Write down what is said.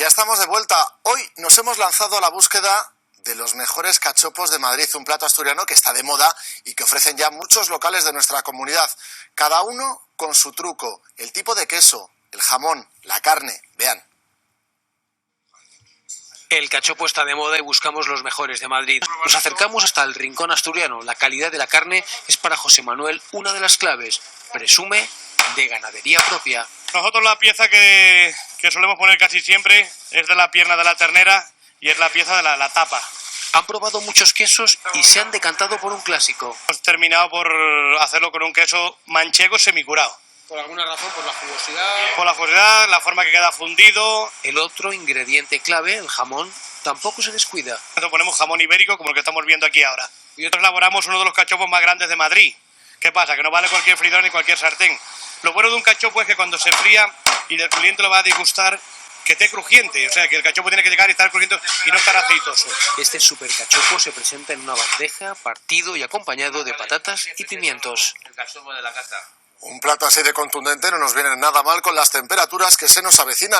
Ya estamos de vuelta. Hoy nos hemos lanzado a la búsqueda de los mejores cachopos de Madrid, un plato asturiano que está de moda y que ofrecen ya muchos locales de nuestra comunidad. Cada uno con su truco, el tipo de queso, el jamón, la carne. Vean. El cachopo está de moda y buscamos los mejores de Madrid. Nos acercamos hasta el rincón asturiano. La calidad de la carne es para José Manuel una de las claves. Presume de ganadería propia. Nosotros la pieza que solemos poner casi siempre es de la pierna de la ternera y es la pieza de la tapa. Han probado muchos quesos y se han decantado por un clásico. Hemos terminado por hacerlo con un queso manchego semicurado. ¿Por alguna razón? ¿Por la jugosidad? Por la jugosidad, la forma que queda fundido. El otro ingrediente clave, el jamón, tampoco se descuida. Nosotros ponemos jamón ibérico como el que estamos viendo aquí ahora. Y nosotros elaboramos uno de los cachopos más grandes de Madrid. ¿Qué pasa? Que no vale cualquier freidora ni cualquier sartén. Lo bueno de un cachopo es que cuando se fría y el cliente lo va a degustar, que esté crujiente. O sea, que el cachopo tiene que llegar y estar crujiente y no estar aceitoso. Este super cachopo se presenta en una bandeja, partido y acompañado de patatas y pimientos. El cachopo de la casa. Un plato así de contundente no nos viene nada mal con las temperaturas que se nos avecinan.